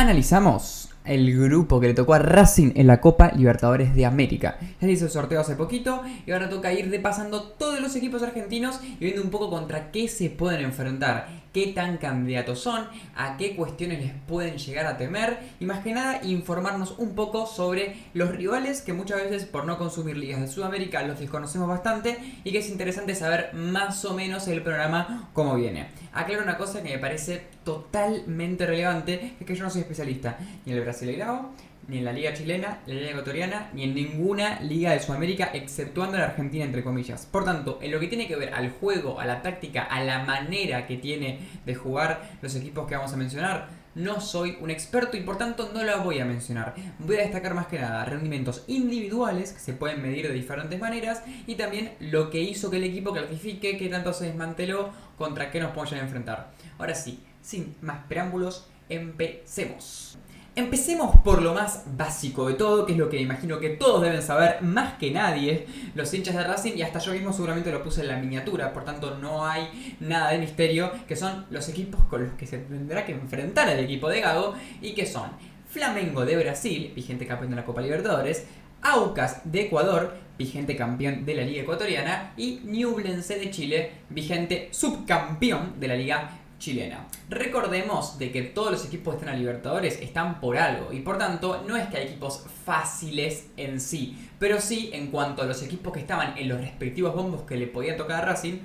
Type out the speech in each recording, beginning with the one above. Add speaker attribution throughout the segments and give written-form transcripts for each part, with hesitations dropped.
Speaker 1: Analizamos el grupo que le tocó a Racing en la Copa Libertadores de América. Ya se hizo el sorteo hace poquito y ahora toca ir repasando todos los equipos argentinos y viendo un poco contra qué se pueden enfrentar, qué tan candidatos son, a qué cuestiones les pueden llegar a temer y más que nada informarnos un poco sobre los rivales que muchas veces por no consumir ligas de Sudamérica los desconocemos bastante y que es interesante saber más o menos el programa cómo viene. Aclaro una cosa que me parece totalmente relevante, es que yo no soy especialista ni en el Brasileirao, ni en la liga chilena, la liga ecuatoriana, ni en ninguna liga de Sudamérica, exceptuando la Argentina, entre comillas. Por tanto, en lo que tiene que ver al juego, a la táctica, a la manera que tiene de jugar los equipos que vamos a mencionar, no soy un experto y por tanto no lo voy a mencionar. Voy a destacar más que nada rendimientos individuales que se pueden medir de diferentes maneras y también lo que hizo que el equipo clasifique, qué tanto se desmanteló, contra qué nos podemos llegar a enfrentar. Ahora sí, sin más preámbulos, empecemos. Empecemos por lo más básico de todo, que es lo que imagino que todos deben saber más que nadie, los hinchas de Racing, y hasta yo mismo seguramente lo puse en la miniatura, por tanto no hay nada de misterio, que son los equipos con los que se tendrá que enfrentar el equipo de Gago, y que son Flamengo de Brasil, vigente campeón de la Copa Libertadores, Aucas de Ecuador, vigente campeón de la Liga Ecuatoriana, y Ñublense de Chile, vigente subcampeón de la Liga chilena. Recordemos de que todos los equipos que están a Libertadores están por algo y por tanto no es que hay equipos fáciles en sí, pero sí en cuanto a los equipos que estaban en los respectivos bombos que le podía tocar a Racing,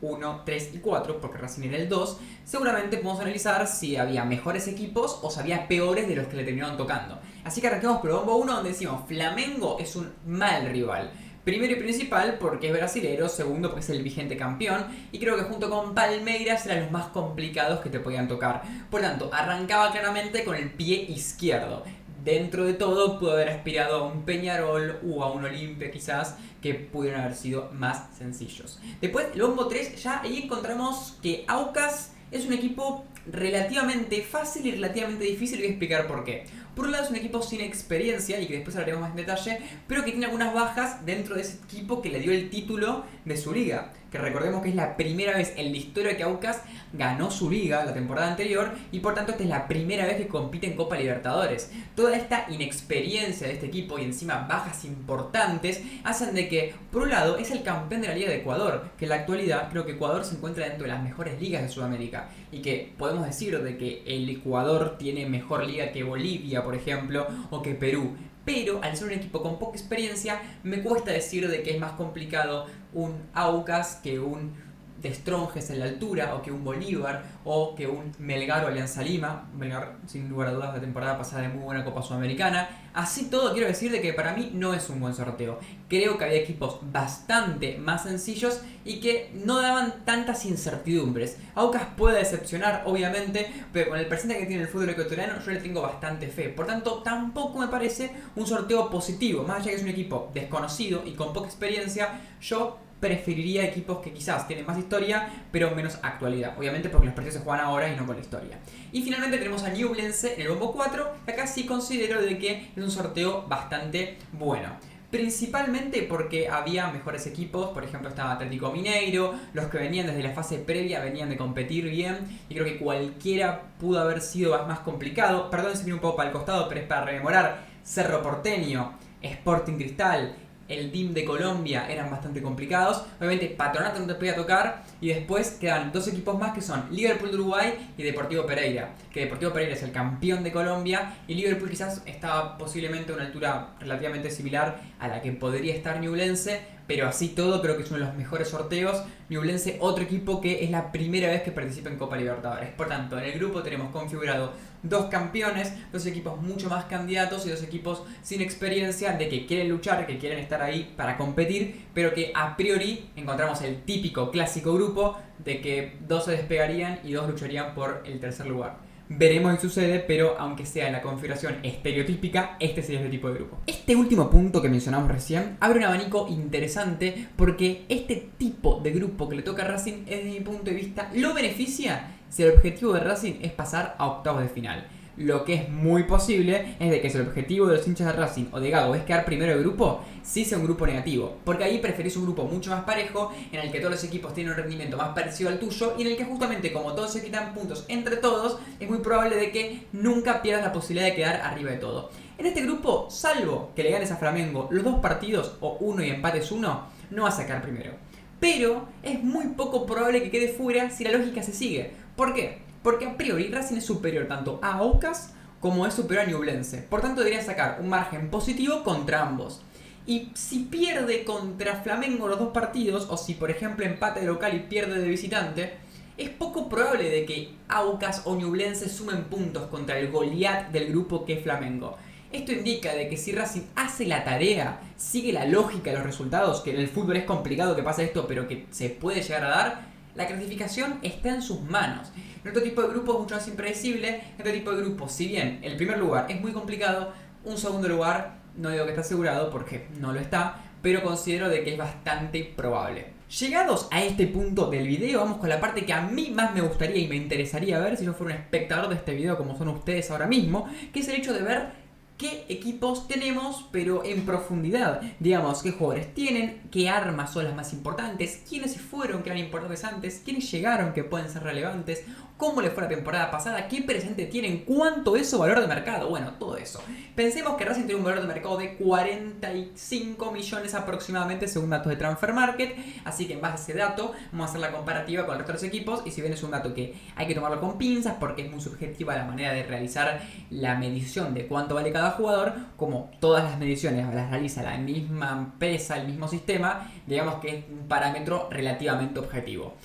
Speaker 1: 1, 3 y 4, porque Racing era el 2, seguramente podemos analizar si había mejores equipos o si había peores de los que le terminaron tocando. Así que arranquemos por el bombo 1 donde decimos Flamengo es un mal rival. Primero y principal porque es brasilero, segundo porque es el vigente campeón y creo que junto con Palmeiras eran los más complicados que te podían tocar. Por tanto, arrancaba claramente con el pie izquierdo. Dentro de todo pudo haber aspirado a un Peñarol o a un Olimpia quizás que pudieron haber sido más sencillos. Después, el bombo 3, ya ahí encontramos que Aucas es un equipo relativamente fácil y relativamente difícil y voy a explicar por qué. Por un lado es un equipo sin experiencia y que después hablaremos más en detalle, pero que tiene algunas bajas dentro de ese equipo que le dio el título de su liga. Que recordemos que es la primera vez en la historia que Aucas ganó su liga la temporada anterior y por tanto esta es la primera vez que compite en Copa Libertadores. Toda esta inexperiencia de este equipo y encima bajas importantes hacen de que, por un lado, es el campeón de la Liga de Ecuador, que en la actualidad creo que Ecuador se encuentra dentro de las mejores ligas de Sudamérica y que podemos decir de que el Ecuador tiene mejor liga que Bolivia, por ejemplo, o que Perú. Pero al ser un equipo con poca experiencia, me cuesta decir de que es más complicado un Aucas que un de Strongest en la altura, o que un Bolívar, o que un Melgar o Alianza Lima. Melgar, sin lugar a dudas, la temporada pasada de muy buena Copa Sudamericana. Así todo, quiero decir de que para mí no es un buen sorteo. Creo que había equipos bastante más sencillos y que no daban tantas incertidumbres. Aucas puede decepcionar, obviamente, pero con el presente que tiene el fútbol ecuatoriano yo le tengo bastante fe. Por tanto, tampoco me parece un sorteo positivo. Más allá que es un equipo desconocido y con poca experiencia, yo preferiría equipos que quizás tienen más historia, pero menos actualidad. Obviamente porque los partidos se juegan ahora y no con la historia. Y finalmente tenemos a Ñublense en el bombo 4, que acá sí considero de que es un sorteo bastante bueno. Principalmente porque había mejores equipos, por ejemplo estaba Atlético Mineiro, los que venían desde la fase previa venían de competir bien y creo que cualquiera pudo haber sido más complicado. Perdón si viene un poco para el costado, pero es para rememorar. Cerro Porteño, Sporting Cristal, el DIM de Colombia eran bastante complicados. Obviamente Patronato no te podía tocar. Y después quedan dos equipos más que son Liverpool de Uruguay y Deportivo Pereira. Que Deportivo Pereira es el campeón de Colombia y Liverpool quizás estaba posiblemente a una altura relativamente similar a la que podría estar Ñublense. Pero así todo creo que es uno de los mejores sorteos. Ñublense, otro equipo que es la primera vez que participa en Copa Libertadores. Por tanto, en el grupo tenemos configurado dos campeones, dos equipos mucho más candidatos y dos equipos sin experiencia de que quieren luchar, que quieren estar ahí para competir, pero que a priori encontramos el típico clásico grupo de que dos se despegarían y dos lucharían por el tercer lugar. Veremos si sucede, pero aunque sea en la configuración estereotípica, este sería el tipo de grupo. Este último punto que mencionamos recién abre un abanico interesante porque este tipo de grupo que le toca a Racing, desde mi punto de vista, lo beneficia si el objetivo de Racing es pasar a octavos de final. Lo que es muy posible es de que si el objetivo de los hinchas de Racing o de Gago es quedar primero de grupo, sí sea un grupo negativo. Porque ahí preferís un grupo mucho más parejo, en el que todos los equipos tienen un rendimiento más parecido al tuyo y en el que justamente como todos se quitan puntos entre todos, es muy probable de que nunca pierdas la posibilidad de quedar arriba de todo. En este grupo, salvo que le ganes a Flamengo los dos partidos o uno y empates uno, no vas a quedar primero. Pero es muy poco probable que quede fuera si la lógica se sigue. ¿Por qué? Porque a priori Racing es superior tanto a Aucas como es superior a Ñublense. Por tanto debería sacar un margen positivo contra ambos. Y si pierde contra Flamengo los dos partidos, o si por ejemplo empate de local y pierde de visitante, es poco probable de que Aucas o Ñublense sumen puntos contra el Goliat del grupo que es Flamengo. Esto indica de que si Racing hace la tarea, sigue la lógica de los resultados, que en el fútbol es complicado que pase esto, pero que se puede llegar a dar, la clasificación está en sus manos. En otro tipo de grupos es mucho más impredecible. En otro tipo de grupos, si bien el primer lugar es muy complicado, un segundo lugar no digo que está asegurado porque no lo está, pero considero de que es bastante probable. Llegados a este punto del video, vamos con la parte que a mí más me gustaría y me interesaría ver si yo fuera un espectador de este video como son ustedes ahora mismo, que es el hecho de ver qué equipos tenemos, pero en profundidad. Digamos, qué jugadores tienen, qué armas son las más importantes, quiénes se fueron que eran importantes antes, quiénes llegaron que pueden ser relevantes, cómo les fue la temporada pasada, qué presente tienen, cuánto es su valor de mercado. Bueno, todo eso. Pensemos que Racing tiene un valor de mercado de 45 millones aproximadamente según datos de Transfer Market. Así que en base a ese dato vamos a hacer la comparativa con el resto de los equipos. Y si bien es un dato que hay que tomarlo con pinzas porque es muy subjetiva la manera de realizar la medición de cuánto vale cada jugador, como todas las mediciones las realiza la misma empresa, el mismo sistema, digamos que es un parámetro relativamente objetivo.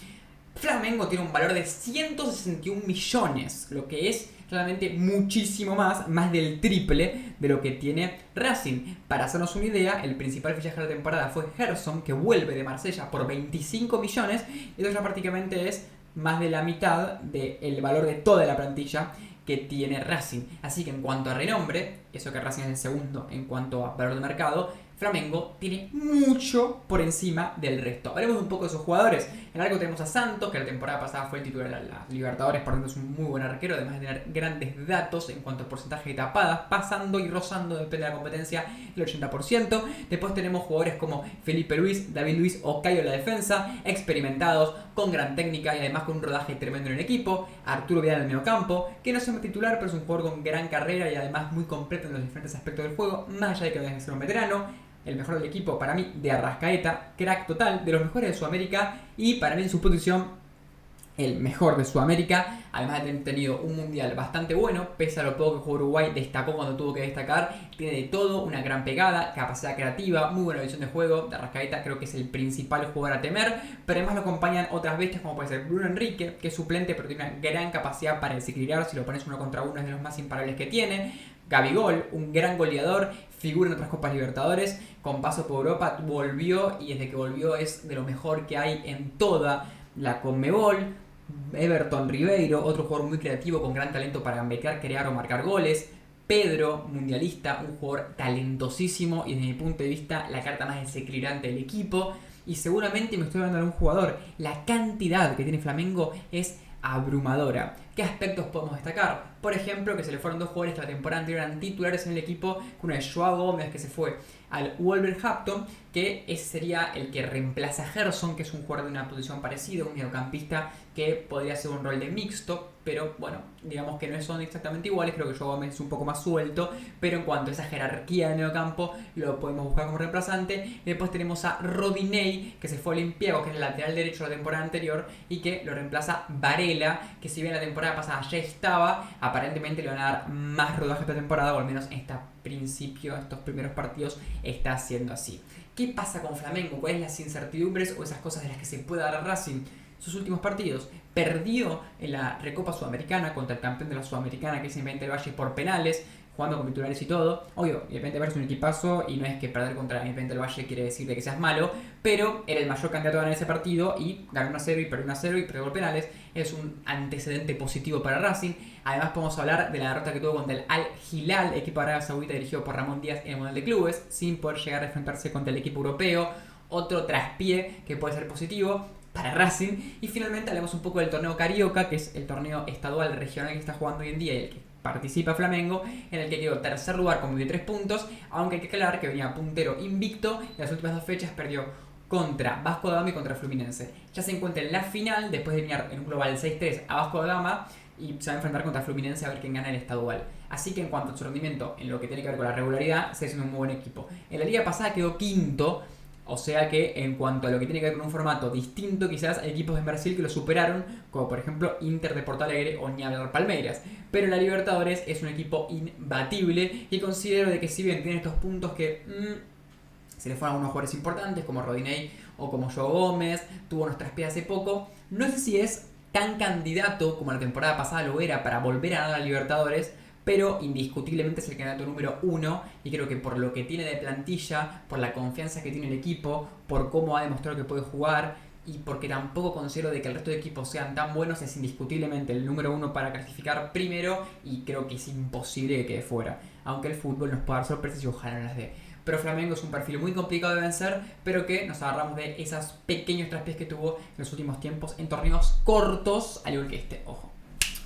Speaker 1: Flamengo tiene un valor de 161 millones, lo que es realmente muchísimo más del triple de lo que tiene Racing. Para hacernos una idea, el principal fichaje de la temporada fue Gerson, que vuelve de Marsella por 25 millones, y eso ya prácticamente es más de la mitad del valor de toda la plantilla que tiene Racing. Así que en cuanto a renombre, eso que Racing es el segundo en cuanto a valor de mercado, Flamengo tiene mucho por encima del resto. Hablemos un poco de sus jugadores. En el arco tenemos a Santos, que la temporada pasada fue el titular de las Libertadores, por lo tanto es un muy buen arquero, además de tener grandes datos en cuanto al porcentaje de tapadas, pasando y rozando, depende de la competencia, el 80%. Después tenemos jugadores como Felipe Luis, David Luis o Cayo en la defensa, experimentados, con gran técnica y además con un rodaje tremendo en el equipo. Arturo Vidal en el mediocampo, que no es un titular, pero es un jugador con gran carrera y además muy completo en los diferentes aspectos del juego, más allá de que no deje de ser un veterano. El mejor del equipo para mí, de Arrascaeta, crack total, de los mejores de Sudamérica y para mí en su posición el mejor de Sudamérica, además de haber tenido un mundial bastante bueno, pese a lo poco que jugó Uruguay, destacó cuando tuvo que destacar, tiene de todo, una gran pegada, capacidad creativa, muy buena visión de juego. De Arrascaeta creo que es el principal jugador a temer, pero además lo acompañan otras bestias como puede ser Bruno Enrique, que es suplente pero tiene una gran capacidad para desequilibrar, si lo pones uno contra uno es de los más imparables que tiene. Gabigol, un gran goleador, figura en otras Copas Libertadores, con paso por Europa, volvió y desde que volvió es de lo mejor que hay en toda la Conmebol. Everton Ribeiro, otro jugador muy creativo con gran talento para gambetear, crear o marcar goles. Pedro, mundialista, un jugador talentosísimo y desde mi punto de vista la carta más desequilibrante del equipo. Y seguramente me estoy hablando de un jugador, la cantidad que tiene Flamengo es abrumadora. ¿Qué aspectos podemos destacar? Por ejemplo, que se le fueron dos jugadores que la temporada anterior eran titulares en el equipo, uno es Joao Gómez, que se fue al Wolverhampton, que ese sería el que reemplaza a Gerson, que es un jugador de una posición parecida, un mediocampista que podría ser un rol de mixto, pero bueno, digamos que no son exactamente iguales, creo que Joao Gómez es un poco más suelto, pero en cuanto a esa jerarquía de mediocampo, lo podemos buscar como reemplazante. Después tenemos a Rodinei, que se fue al Olympiacos, que es el lateral derecho de la temporada anterior, y que lo reemplaza Varela, que si bien la temporada pasada ya estaba, aparentemente le van a dar más rodaje esta temporada, o al menos en estos primeros partidos está siendo así. ¿Qué pasa con Flamengo? ¿Cuáles son las incertidumbres o esas cosas de las que se puede dar Racing? Sus últimos partidos, perdió en la Recopa Sudamericana contra el campeón de la Sudamericana, que es Independiente del Valle, por penales, jugando con titulares y todo. Obvio, Independiente del Valle es un equipazo y no es que perder contra Independiente del Valle quiere decir de que seas malo, pero era el mayor candidato a ganar ese partido y ganó 1-0 y perdió 1-0 y perdió por penales. Es un antecedente positivo para Racing. Además podemos hablar de la derrota que tuvo contra el Al Hilal, equipo de Arabia Saudita dirigido por Ramón Díaz en el Mundial de Clubes, sin poder llegar a enfrentarse contra el equipo europeo. Otro traspié que puede ser positivo para Racing. Y finalmente hablemos un poco del torneo Carioca, que es el torneo estadual regional que está jugando hoy en día y el que participa Flamengo, en el que quedó tercer lugar con 23 puntos, aunque hay que aclarar que venía puntero invicto y las últimas 2 fechas perdió contra Vasco da Gama y contra Fluminense. Ya se encuentra en la final después de venir en un global 6-3 a Vasco da Gama y se va a enfrentar contra Fluminense a ver quién gana el estadual. Así que en cuanto a su rendimiento en lo que tiene que ver con la regularidad, sigue siendo un muy buen equipo. En la liga pasada quedó quinto. O sea que en cuanto a lo que tiene que ver con un formato distinto, quizás hay equipos en Brasil que lo superaron, como por ejemplo Inter de Porto Alegre o Newell's Palmeiras. Pero la Libertadores es un equipo imbatible y considero de que si bien tiene estos puntos que se le fueron a unos jugadores importantes como Rodinei o como Joe Gómez, tuvo unos traspiés hace poco, no sé si es tan candidato como la temporada pasada lo era para volver a ganar a Libertadores, pero indiscutiblemente es el candidato número 1 y creo que por lo que tiene de plantilla, por la confianza que tiene el equipo, por cómo ha demostrado que puede jugar y porque tampoco considero de que el resto de equipos sean tan buenos, es indiscutiblemente el número 1 para clasificar primero y creo que es imposible que quede fuera, aunque el fútbol nos puede dar sorpresas y ojalá no las dé. Pero Flamengo es un perfil muy complicado de vencer, pero que nos agarramos de esos pequeños traspiés que tuvo en los últimos tiempos en torneos cortos, al igual que este, ojo.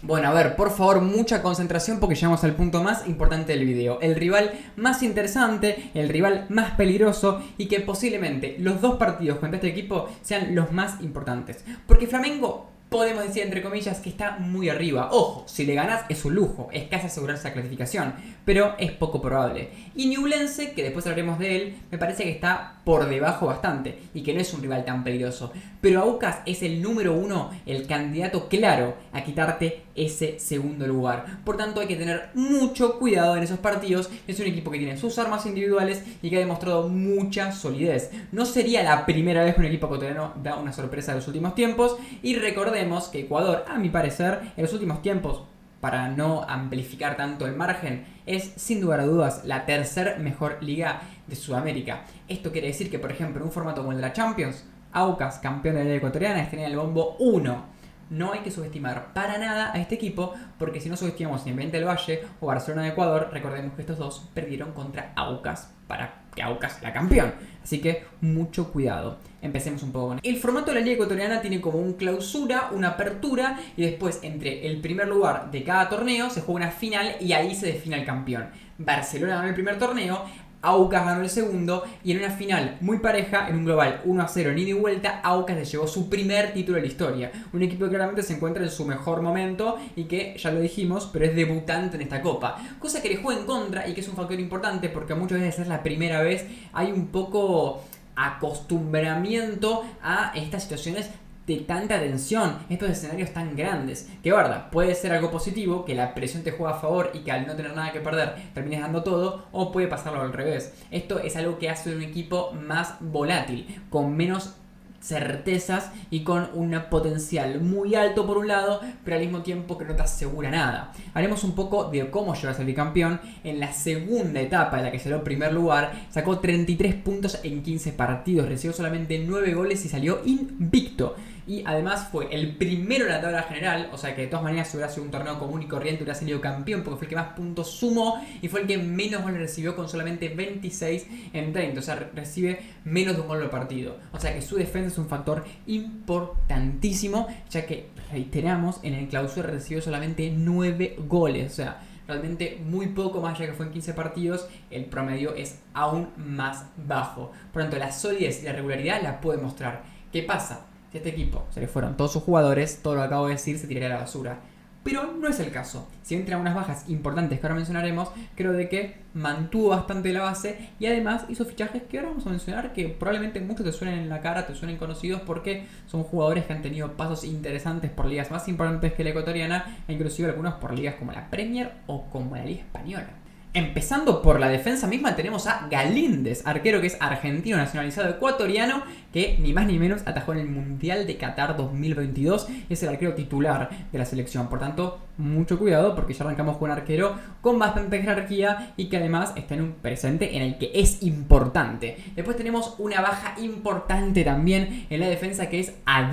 Speaker 1: Bueno, a ver, por favor, mucha concentración porque llegamos al punto más importante del video. El rival más interesante, el rival más peligroso y que posiblemente los 2 partidos contra este equipo sean los más importantes. Porque Flamengo, podemos decir entre comillas, que está muy arriba. Ojo, si le ganás es un lujo, es casi asegurarse la clasificación, pero es poco probable. Y Ñublense, que después hablaremos de él, me parece que está por debajo bastante y que no es un rival tan peligroso. Pero Aucas es el número 1, el candidato claro a quitarte ese segundo lugar. Por tanto hay que tener mucho cuidado en esos partidos. Es un equipo que tiene sus armas individuales y que ha demostrado mucha solidez. No sería la primera vez que un equipo ecuatoriano da una sorpresa en los últimos tiempos. Y recordemos que Ecuador, a mi parecer, en los últimos tiempos, para no amplificar tanto el margen, es sin lugar a dudas la tercer mejor liga de Sudamérica. Esto quiere decir que, por ejemplo, en un formato como el de la Champions, Aucas, campeón de la liga ecuatoriana, está en el bombo 1. No hay que subestimar para nada a este equipo, porque si no subestimamos Independiente del Valle o Barcelona de Ecuador, recordemos que estos dos perdieron contra Aucas para que Aucas sea campeón. Así que mucho cuidado. Empecemos un poco con el formato de la liga ecuatoriana. Tiene como un clausura, una apertura y después entre el primer lugar de cada torneo se juega una final y ahí se define el campeón. Barcelona ganó el primer torneo, Aucas ganó el segundo y en una final muy pareja, en un global 1-0 en ida y vuelta, Aucas le llevó su primer título de la historia. Un equipo que claramente se encuentra en su mejor momento y que, ya lo dijimos, pero es debutante en esta copa. Cosa que le juega en contra y que es un factor importante porque muchas veces es la primera vez, hay un poco acostumbramiento a estas situaciones de tanta tensión, estos escenarios tan grandes, que verdad, puede ser algo positivo, que la presión te juega a favor y que al no tener nada que perder termines dando todo, o puede pasarlo al revés. Esto es algo que hace un equipo más volátil, con menos certezas y con un potencial muy alto por un lado, pero al mismo tiempo que no te asegura nada. Haremos un poco de cómo llegó a ser bicampeón. En la segunda etapa, en la que salió en primer lugar, sacó 33 puntos en 15 partidos, recibió solamente 9 goles y salió invicto. Y además fue el primero en la tabla general, o sea que de todas maneras si hubiera sido un torneo común y corriente hubiera salido campeón porque fue el que más puntos sumó y fue el que menos goles recibió con solamente 26 en 30, o sea recibe menos de un gol por partido. O sea que su defensa es un factor importantísimo, ya que reiteramos, en el clausura recibió solamente 9 goles, o sea realmente muy poco más, ya que fue en 15 partidos, el promedio es aún más bajo. Por lo tanto la solidez y la regularidad la puede mostrar. ¿Qué pasa? Si a este equipo se le fueron todos sus jugadores, todo lo que acabo de decir se tiraría a la basura. Pero no es el caso. Si entran unas bajas importantes que ahora mencionaremos, creo de que mantuvo bastante la base y además hizo fichajes que ahora vamos a mencionar que probablemente muchos te suenen en la cara, te suenen conocidos porque son jugadores que han tenido pasos interesantes por ligas más importantes que la ecuatoriana e inclusive algunos por ligas como la Premier o como la Liga Española. Empezando por la defensa misma tenemos a Galíndez, arquero que es argentino nacionalizado ecuatoriano, que ni más ni menos atajó en el Mundial de Qatar 2022, es el arquero titular de la selección. Por tanto, mucho cuidado porque ya arrancamos con un arquero con bastante jerarquía y que además está en un presente en el que es importante. Después tenemos una baja importante también en la defensa que es AD,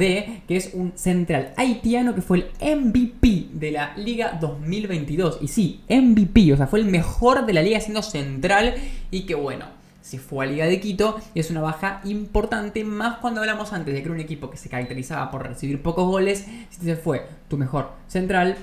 Speaker 1: que es un central haitiano que fue el MVP de la Liga 2022. Y sí, MVP, o sea, fue el mejor de la liga siendo central y que bueno, se fue a Liga de Quito y es una baja importante, más cuando hablamos antes de que era un equipo que se caracterizaba por recibir pocos goles. Si se fue tu mejor central,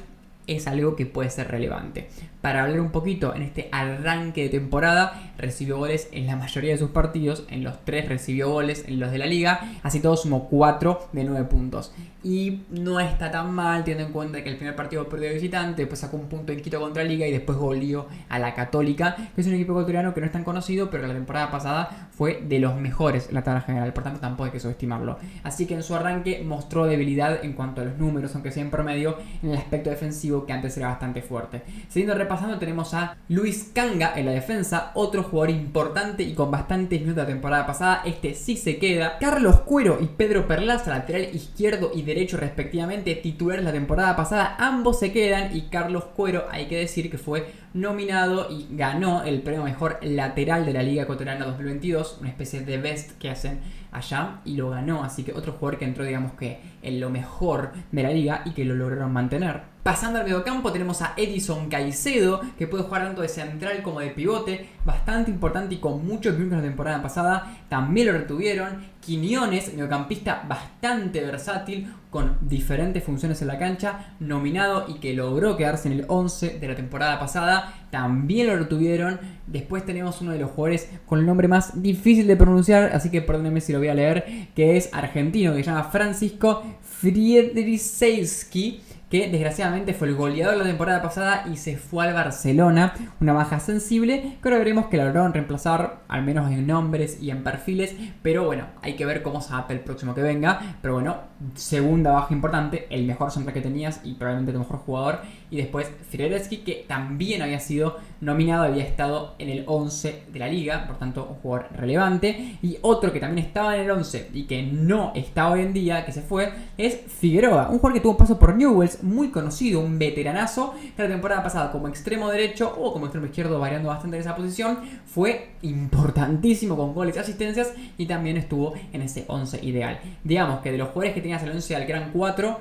Speaker 1: es algo que puede ser relevante. Para hablar un poquito, en este arranque de temporada recibió goles en la mayoría de sus partidos, en los 3 recibió goles en los de la liga, así todo sumó 4 de 9 puntos. Y no está tan mal teniendo en cuenta que el primer partido perdió de visitante, después sacó un punto en Quito contra Liga y después goleó a la Católica, que es un equipo ecuatoriano que no es tan conocido, pero la temporada pasada fue de los mejores en la tabla general, por tanto tampoco hay que subestimarlo. Así que en su arranque mostró debilidad en cuanto a los números, aunque sea en promedio, en el aspecto defensivo que antes era bastante fuerte. Siguiendo repasando, tenemos a Luis Kanga en la defensa, otro jugador importante y con bastantes minutos la temporada pasada, este sí se queda. Carlos Cuero y Pedro Perlaza, lateral izquierdo y derecho respectivamente, titulares la temporada pasada, ambos se quedan y Carlos Cuero, hay que decir que fue nominado y ganó el premio mejor lateral de la Liga Ecuatoriana 2022, una especie de best que hacen allá, y lo ganó, así que otro jugador que entró digamos que en lo mejor de la liga y que lo lograron mantener. Pasando al mediocampo tenemos a Edison Caicedo, que puede jugar tanto de central como de pivote, bastante importante y con muchos minutos la temporada pasada, también lo retuvieron. Quiñones, mediocampista bastante versátil, con diferentes funciones en la cancha, nominado y que logró quedarse en el 11 de la temporada pasada, también lo retuvieron. Después tenemos uno de los jugadores con el nombre más difícil de pronunciar, así que perdónenme si lo voy a leer, que es argentino, que se llama Francisco Friedrichsejski, que desgraciadamente fue el goleador de la temporada pasada y se fue al Barcelona, una baja sensible, que ahora veremos que la lograron reemplazar, al menos en nombres y en perfiles, pero bueno, hay que ver cómo se adapta el próximo que venga. Pero bueno, segunda baja importante, el mejor central que tenías y probablemente tu mejor jugador. Y después Friedrichsejski, que también había sido nominado, había estado en el 11 de la liga, por tanto un jugador relevante. Y otro que también estaba en el 11 y que no está hoy en día, que se fue, es Figueroa, un jugador que tuvo un paso por Newell's, muy conocido, un veteranazo, que la temporada pasada como extremo derecho o como extremo izquierdo, variando bastante en esa posición, fue importantísimo con goles y asistencias y también estuvo en ese 11 ideal. Digamos que de los jugadores que tenías en el 11 ideal, que eran 4,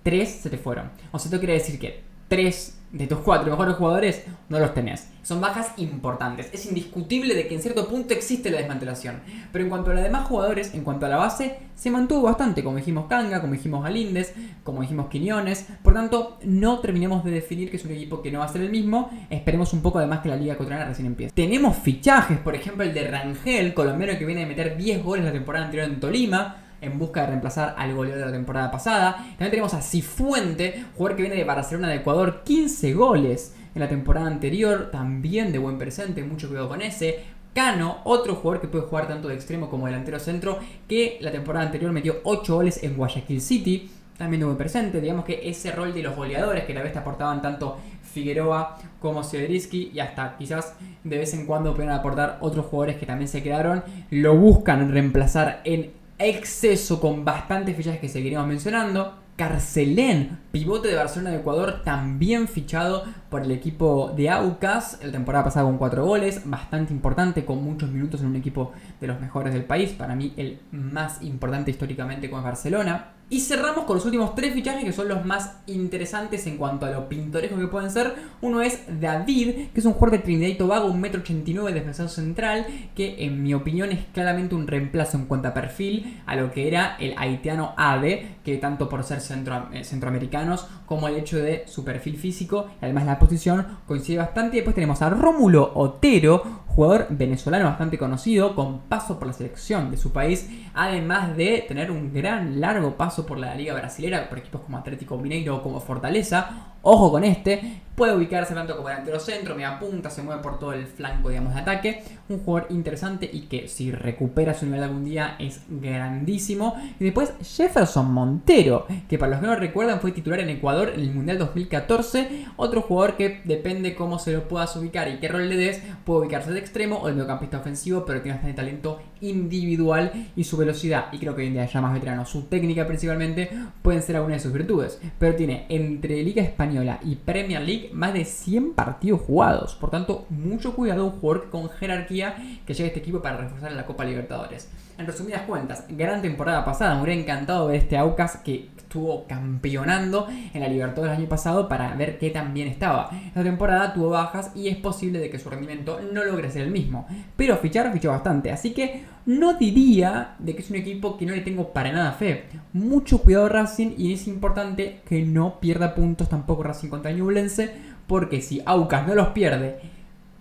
Speaker 1: 3 se te fueron. O sea, esto quiere decir que 3 de tus 4 mejores jugadores no los tenés. Son bajas importantes. Es indiscutible de que en cierto punto existe la desmantelación. Pero en cuanto a los demás jugadores, en cuanto a la base, se mantuvo bastante. Como dijimos Kanga, como dijimos Galíndez, como dijimos Quiñones. Por tanto, no terminemos de definir que es un equipo que no va a ser el mismo. Esperemos un poco además que la Liga Ecuatoriana recién empieza. Tenemos fichajes, por ejemplo el de Rangel, colombiano que viene de meter 10 goles la temporada anterior en Tolima, en busca de reemplazar al goleador de la temporada pasada. También tenemos a Cifuente, jugador que viene de Barcelona de Ecuador, 15 goles en la temporada anterior, también de buen presente, mucho cuidado con ese. Cano, otro jugador que puede jugar tanto de extremo como delantero centro, que la temporada anterior metió 8 goles en Guayaquil City, también de buen presente. Digamos que ese rol de los goleadores que a la vez te aportaban tanto Figueroa como Siedriski, y hasta quizás de vez en cuando pueden aportar otros jugadores que también se quedaron, lo buscan reemplazar en exceso con bastantes fichajes que seguiremos mencionando. Carcelén, pivote de Barcelona de Ecuador, también fichado por el equipo de Aucas la temporada pasada con 4 goles, bastante importante, con muchos minutos en un equipo de los mejores del país, para mí el más importante históricamente como es Barcelona. Y cerramos con los últimos 3 fichajes que son los más interesantes en cuanto a lo pintoresco que pueden ser. Uno es David, que es un jugador de Trinidad y Tobago, 1,89 m, defensor central, que en mi opinión es claramente un reemplazo en cuanto a perfil a lo que era el haitiano Ade, que tanto por ser centroamericanos como el hecho de su perfil físico y además la posición coincide bastante. Después tenemos a Rómulo Otero, jugador venezolano bastante conocido, con paso por la selección de su país, además de tener un gran largo paso por la liga brasilera, por equipos como Atlético Mineiro o como Fortaleza. Ojo con este, puede ubicarse tanto como delantero centro, media punta, se mueve por todo el flanco, digamos, de ataque. Un jugador interesante y que si recupera su nivel algún día es grandísimo. Y después Jefferson Montero, que para los que no lo recuerdan fue titular en Ecuador en el Mundial 2014. Otro jugador que depende cómo se lo puedas ubicar y qué rol le des, puede ubicarse de extremo o de mediocampista ofensivo, pero tiene bastante talento individual y su velocidad, y creo que hoy en día ya más veterano, su técnica principalmente, pueden ser algunas de sus virtudes. Pero tiene entre Liga Española y Premier League más de 100 partidos jugados. Por tanto, mucho cuidado, un jugador con jerarquía que llegue a este equipo para reforzar en la Copa Libertadores. En resumidas cuentas, gran temporada pasada. Me hubiera encantado ver este Aucas que estuvo campeonando en la Libertadores el año pasado para ver qué tan bien estaba. Esta temporada tuvo bajas y es posible de que su rendimiento no logre ser el mismo. Pero fichó bastante, así que no diría de que es un equipo que no le tengo para nada fe. Mucho cuidado Racing, y es importante que no pierda puntos tampoco Racing contra Ñublense, porque si Aucas no los pierde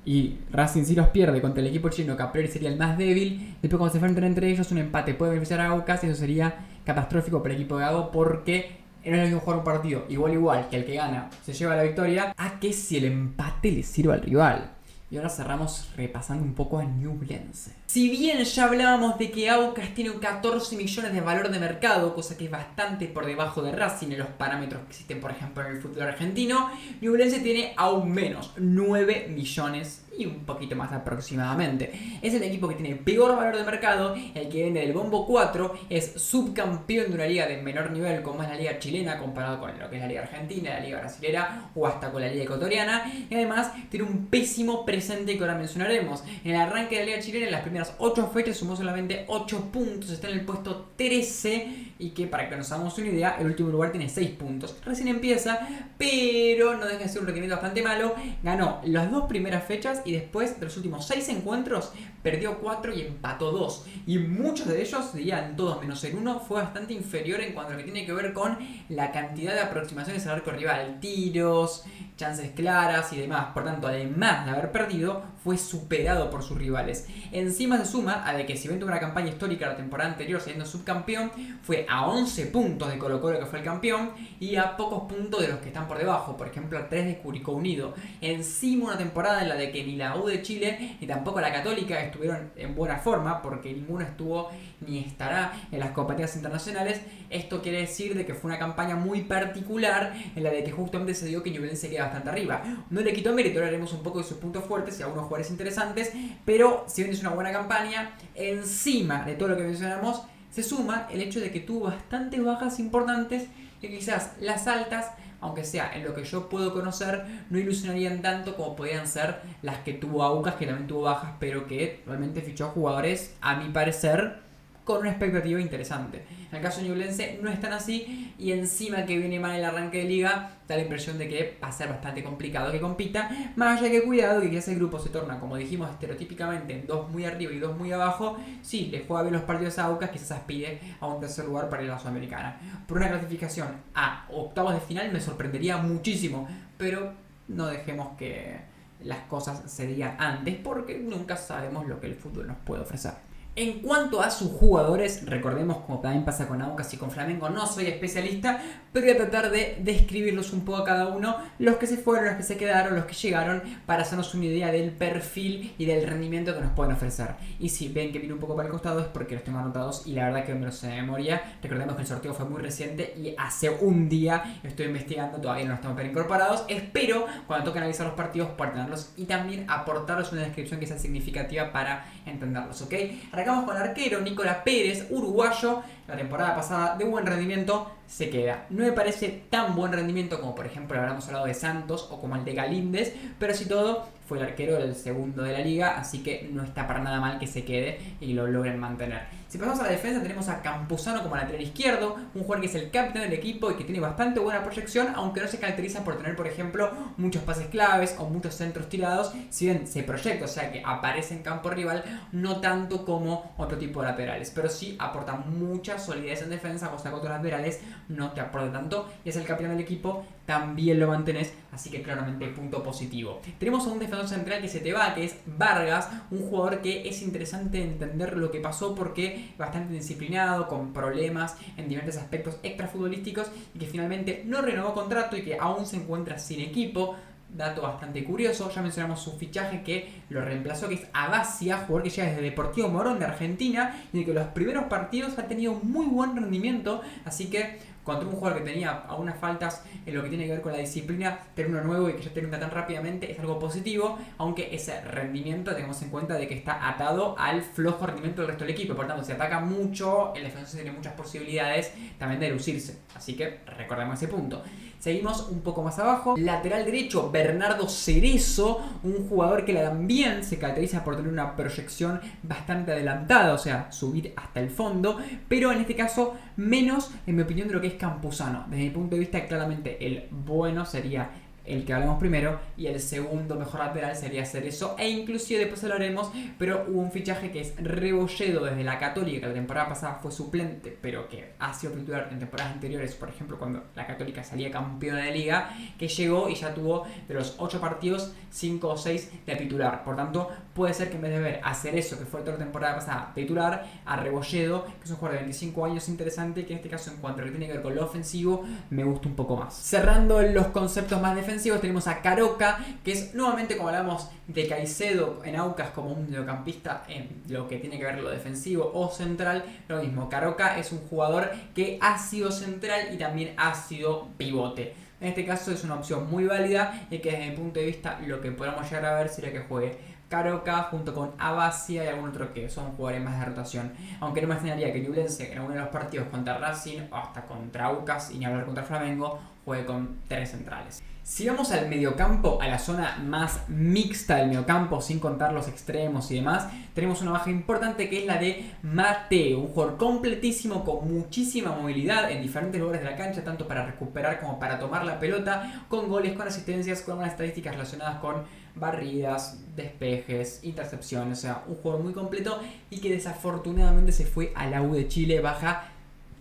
Speaker 1: y Racing sí los pierde contra el equipo chino, que a priori sería el más débil, después cuando se enfrenten entre ellos un empate puede beneficiar a Aucas y eso sería catastrófico para el equipo de Gago, porque no es lo mismo jugar un partido igual que el que gana se lleva la victoria, a que si el empate le sirva al rival. Y ahora cerramos repasando un poco a Ñublense. Si bien ya hablábamos de que Aucas tiene 14 millones de valor de mercado, cosa que es bastante por debajo de Racing en los parámetros que existen, por ejemplo, en el fútbol argentino, Ñublense tiene aún menos, 9 millones y un poquito más aproximadamente. Es el equipo que tiene peor valor de mercado, el que viene del bombo 4, es subcampeón de una liga de menor nivel como es la liga chilena comparado con lo que es la liga argentina, la liga brasilera o hasta con la liga ecuatoriana, y además tiene un pésimo presente que ahora mencionaremos. En el arranque de la liga chilena, en las primeras 8 fechas sumó solamente 8 puntos, está en el puesto 13 y que, para que nos hagamos una idea, el último lugar tiene 6 puntos. Recién empieza, pero no deja de ser un rendimiento bastante malo. Ganó las 2 primeras fechas y después de los últimos 6 encuentros perdió 4 y empató 2. Y muchos de ellos, dirían todos menos el 1, fue bastante inferior en cuanto a lo que tiene que ver con la cantidad de aproximaciones al arco rival, tiros, chances claras y demás. Por tanto, además de haber perdido, fue superado por sus rivales. Encima se suma a de que si bien tuvo una campaña histórica la temporada anterior siendo subcampeón, fue a 11 puntos de Colo Colo, que fue el campeón, y a pocos puntos de los que están por debajo, por ejemplo a 3 de Curicó Unido. Encima una temporada en la de que ni la U de Chile ni tampoco la Católica estuvieron en buena forma, porque ninguno estuvo ni estará en las competencias internacionales. Esto quiere decir de que fue una campaña muy particular en la de que justamente se dio que Ñublense queda bastante arriba. No le quitó mérito, haremos un poco de sus puntos fuertes y algunos jugadores interesantes, pero si bien es una buena campaña, encima de todo lo que mencionamos, se suma el hecho de que tuvo bastantes bajas importantes y quizás las altas, aunque sea en lo que yo puedo conocer, no ilusionarían tanto como podían ser las que tuvo Aucas, que también tuvo bajas, pero que realmente fichó jugadores, a mi parecer, con una expectativa interesante. En el caso de Ñublense no es tan así, y encima que viene mal el arranque de liga, da la impresión de que va a ser bastante complicado que compita, más allá que cuidado que quizás el grupo se torna, como dijimos, estereotípicamente en 2 muy arriba y 2 muy abajo. Si le juega bien los partidos a Aucas, quizás aspire a un tercer lugar para ir a la Sudamericana. Por una clasificación a octavos de final me sorprendería muchísimo, pero no dejemos que las cosas se digan antes, porque nunca sabemos lo que el fútbol nos puede ofrecer. En cuanto a sus jugadores, recordemos, como también pasa con Aucas y con Flamengo, no soy especialista, pero voy a tratar de describirlos un poco a cada uno, los que se fueron, los que se quedaron, los que llegaron, para hacernos una idea del perfil y del rendimiento que nos pueden ofrecer. Y si ven que viene un poco para el costado es porque los tengo anotados y la verdad que me los sé de memoria. Recordemos que el sorteo fue muy reciente y hace un día estoy investigando, todavía no estamos bien incorporados. Espero cuando toque analizar los partidos poder tenerlos y también aportarles una descripción que sea significativa para entenderlos, ¿ok? Arrancamos con el arquero Nicolás Pérez, uruguayo, la temporada pasada de buen rendimiento, se queda. No me parece tan buen rendimiento como por ejemplo hablamos hablado de Santos o como el de Galíndez, pero así todo fue el arquero del segundo de la liga, así que no está para nada mal que se quede y lo logren mantener. Si pasamos a la defensa, tenemos a Campuzano como lateral izquierdo, un jugador que es el capitán del equipo y que tiene bastante buena proyección, aunque no se caracteriza por tener, por ejemplo, muchos pases claves o muchos centros tirados. Si bien se proyecta, o sea que aparece en campo rival, no tanto como otro tipo de laterales, pero sí aporta mucha solidez en defensa, cosa que otros laterales no te aporta tanto, y es el capitán del equipo, también lo mantenés, así que claramente punto positivo. Tenemos a un defensor central que se te va, que es Vargas, un jugador que es interesante entender lo que pasó porque bastante disciplinado, con problemas en diferentes aspectos extrafutbolísticos y que finalmente no renovó contrato y que aún se encuentra sin equipo. Dato bastante curioso, ya mencionamos su fichaje que lo reemplazó, que es Abacia, jugador que llega desde Deportivo Morón de Argentina y de que los primeros partidos ha tenido muy buen rendimiento, así que contra un jugador que tenía algunas faltas en lo que tiene que ver con la disciplina, tener uno nuevo y que ya termina tan rápidamente es algo positivo, aunque ese rendimiento tengamos en cuenta de que está atado al flojo rendimiento del resto del equipo. Por tanto, si ataca mucho, el defensor tiene muchas posibilidades también de lucirse, así que recordemos ese punto. Seguimos un poco más abajo. Lateral derecho, Bernardo Cerezo, un jugador que también se caracteriza por tener una proyección bastante adelantada, o sea, subir hasta el fondo, pero en este caso menos, en mi opinión, de lo que es Campuzano. Desde mi punto de vista, claramente el bueno sería el que hablamos primero, y el segundo mejor lateral sería Cerezo, e inclusive después lo haremos, pero hubo un fichaje que es Rebolledo desde la Católica, que la temporada pasada fue suplente, pero que ha sido titular en temporadas anteriores, por ejemplo cuando la Católica salía campeona de liga, que llegó y ya tuvo de los 8 partidos 5 o 6 de titular. Por tanto, puede ser que en vez de ver a Cerezo, que fue toda la temporada pasada titular, a Rebolledo, que es un jugador de 25 años interesante, que en este caso en cuanto a lo que tiene que ver con lo ofensivo, me gusta un poco más. Cerrando los conceptos más defensivos, tenemos a Caroca, que es nuevamente, como hablamos de Caicedo en Aucas, como un mediocampista en lo que tiene que ver lo defensivo o central, lo mismo. Caroca es un jugador que ha sido central y también ha sido pivote. En este caso es una opción muy válida y que desde mi punto de vista lo que podamos llegar a ver sería que juegue Caroca junto con Abacia y algún otro que son jugadores más de rotación. Aunque no me extrañaría que Ñublense en alguno de los partidos contra Racing o hasta contra Aucas y ni hablar contra Flamengo juegue con 3 centrales. Si vamos al mediocampo, a la zona más mixta del mediocampo, sin contar los extremos y demás, tenemos una baja importante que es la de Mateo, un jugador completísimo con muchísima movilidad en diferentes lugares de la cancha, tanto para recuperar como para tomar la pelota, con goles, con asistencias, con unas estadísticas relacionadas con barridas, despejes, intercepciones, o sea, un jugador muy completo y que desafortunadamente se fue a la U de Chile, baja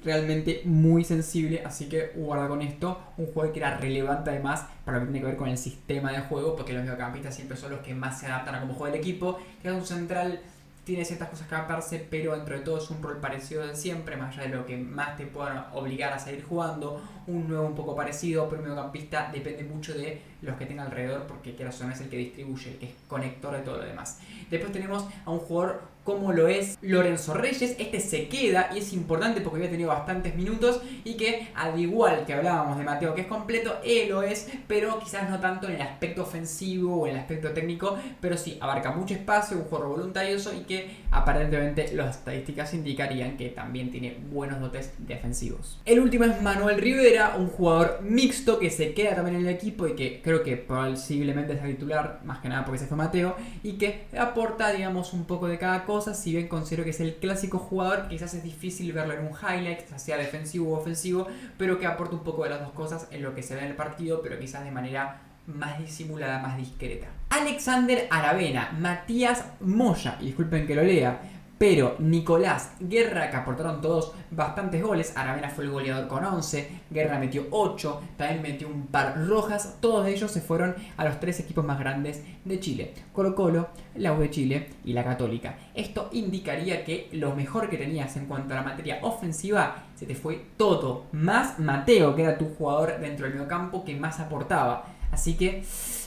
Speaker 1: realmente muy sensible, así que guarda con esto. Un jugador que era relevante además para lo que tiene que ver con el sistema de juego, porque los mediocampistas siempre son los que más se adaptan a cómo juega el equipo, que es un central, tiene ciertas cosas que adaptarse, pero dentro de todo es un rol parecido de siempre, más allá de lo que más te puedan obligar a seguir jugando. Un nuevo un poco parecido, pero el mediocampista depende mucho de los que tenga alrededor, porque quiera o no es el que distribuye, el que es conector de todo lo demás. Después tenemos a un jugador como lo es Lorenzo Reyes. Este se queda y es importante porque había tenido bastantes minutos y que, al igual que hablábamos de Mateo, que es completo, él lo es, pero quizás no tanto en el aspecto ofensivo o en el aspecto técnico, pero sí abarca mucho espacio, un jugador voluntarioso y que aparentemente las estadísticas indicarían que también tiene buenos dotes defensivos. El último es Manuel Rivera, un jugador mixto que se queda también en el equipo y que creo que posiblemente es titular, más que nada porque se fue Mateo, y que aporta, digamos, un poco de cada cosa. Si bien considero que es el clásico jugador, quizás es difícil verlo en un highlight, sea defensivo o ofensivo, pero que aporta un poco de las dos cosas en lo que se ve en el partido, pero quizás de manera más disimulada, más discreta. Alexander Aravena, Matías Moya, y disculpen que lo lea, pero Nicolás Guerra, que aportaron todos bastantes goles. Aravena fue el goleador con 11, Guerra metió 8, también metió un par rojas. Todos ellos se fueron a los 3 equipos más grandes de Chile: Colo-Colo, la U de Chile y la Católica. Esto indicaría que lo mejor que tenías en cuanto a la materia ofensiva se te fue todo, más Mateo, que era tu jugador dentro del mediocampo que más aportaba. Así que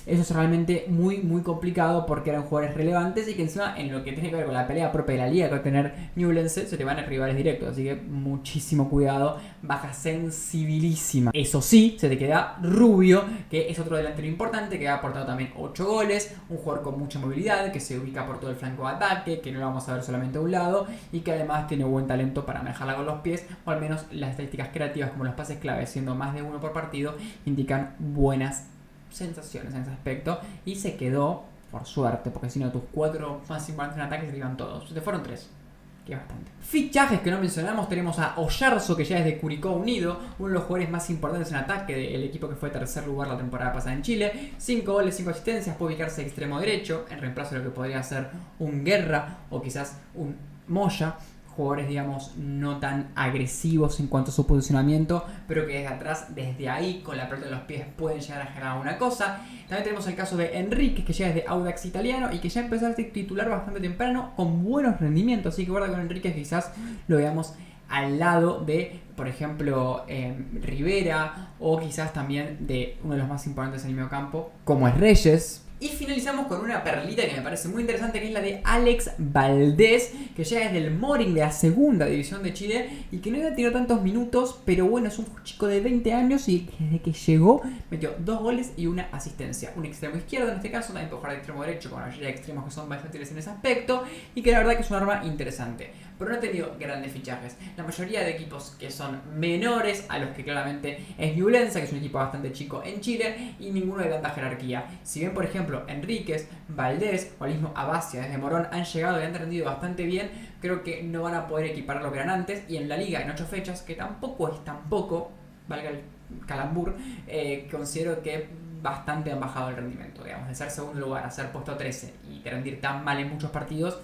Speaker 1: eso es realmente muy complicado, porque eran jugadores relevantes y que encima en lo que tiene que ver con la pelea propia de la liga que va a tener Ñublense se te van a rivales directos, así que muchísimo cuidado, baja sensibilísima. Eso sí, se te queda Rubio, que es otro delantero importante que ha aportado también 8 goles, un jugador con mucha movilidad, que se ubica por todo el flanco de ataque, que no lo vamos a ver solamente a un lado y que además tiene buen talento para manejarla con los pies, o al menos las estadísticas creativas como los pases claves, siendo más de uno por partido, indican buenas sensaciones en ese aspecto, y se quedó por suerte, porque si no tus 4 más importantes en ataque se te iban todos, se te fueron 3, que es bastante. Fichajes que no mencionamos, tenemos a Oyarzo, que ya es de Curicó Unido, uno de los jugadores más importantes en ataque del equipo que fue tercer lugar la temporada pasada en Chile. 5 goles, 5 asistencias, puede ubicarse extremo derecho en reemplazo de lo que podría ser un Guerra o quizás un Moya. Jugadores, digamos, no tan agresivos en cuanto a su posicionamiento, pero que desde atrás, desde ahí, con la pelota en los pies, pueden llegar a generar una cosa. También tenemos el caso de Enrique, que ya es de Audax Italiano y que ya empezó a ser titular bastante temprano con buenos rendimientos, así que guarda con Enrique, quizás lo veamos al lado de, por ejemplo, Rivera, o quizás también de uno de los más importantes en el mediocampo, como es Reyes. Y finalizamos con una perlita que me parece muy interesante, que es la de Alex Valdés, que llega desde el Moring de la segunda división de Chile y que no había tenido tantos minutos, pero bueno, es un chico de 20 años y desde que llegó metió 2 goles y una asistencia. Un extremo izquierdo en este caso, también puede jugar de extremo derecho, con la mayoría de extremos que son versátiles en ese aspecto, y que la verdad que es un arma interesante. Pero no ha tenido grandes fichajes. La mayoría de equipos que son menores a los que claramente es Ñublense, que es un equipo bastante chico en Chile, y ninguno de tanta jerarquía. Si bien, por ejemplo, Enríquez, Valdés o el mismo Abacia desde Morón han llegado y han rendido bastante bien, creo que no van a poder equiparar lo que eran antes. Y en la liga, en 8 fechas, que tampoco es tampoco, valga el calambur, considero que bastante han bajado el rendimiento. Digamos, de ser segundo lugar a ser puesto 13 y de rendir tan mal en muchos partidos,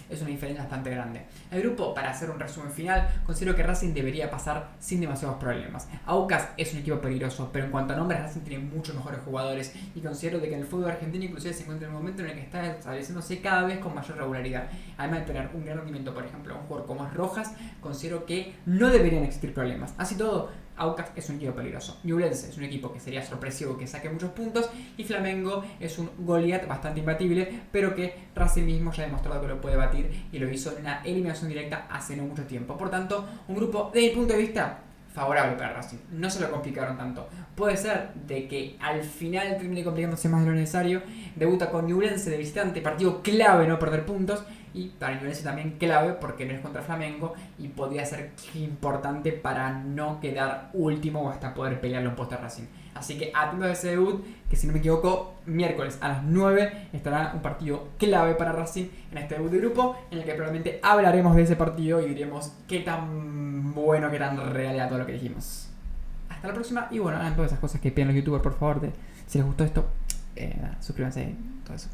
Speaker 1: es una diferencia bastante grande. El grupo, para hacer un resumen final, considero que Racing debería pasar sin demasiados problemas. Aucas es un equipo peligroso, pero en cuanto a nombres, Racing tiene muchos mejores jugadores y considero de que en el fútbol argentino inclusive se encuentra en un momento en el que está estableciéndose cada vez con mayor regularidad. Además de tener un gran rendimiento, por ejemplo, un jugador como es Rojas, considero que no deberían existir problemas. Así todo, Aucas es un equipo peligroso. Ñublense es un equipo que sería sorpresivo que saque muchos puntos. Y Flamengo es un Goliat bastante imbatible, pero que Racing mismo ya ha demostrado que lo puede batir y lo hizo en una eliminación directa hace no mucho tiempo. Por tanto, un grupo, desde mi punto de vista, favorable para Racing. No se lo complicaron tanto. Puede ser de que al final termine complicándose más de lo necesario. Debuta con Ñublense de visitante, partido clave no perder puntos. Y para Ñublense también clave porque no es contra Flamengo y podría ser importante para no quedar último o hasta poder pelearle un puesto a Racing. Así que atentos a ese debut, que si no me equivoco, miércoles a las 9 estará un partido clave para Racing en este debut de grupo, en el que probablemente hablaremos de ese partido y diremos qué tan bueno, qué tan real era todo lo que dijimos. Hasta la próxima y bueno, hagan todas esas cosas que piden los youtubers, por favor, si les gustó esto, suscríbanse, todo eso.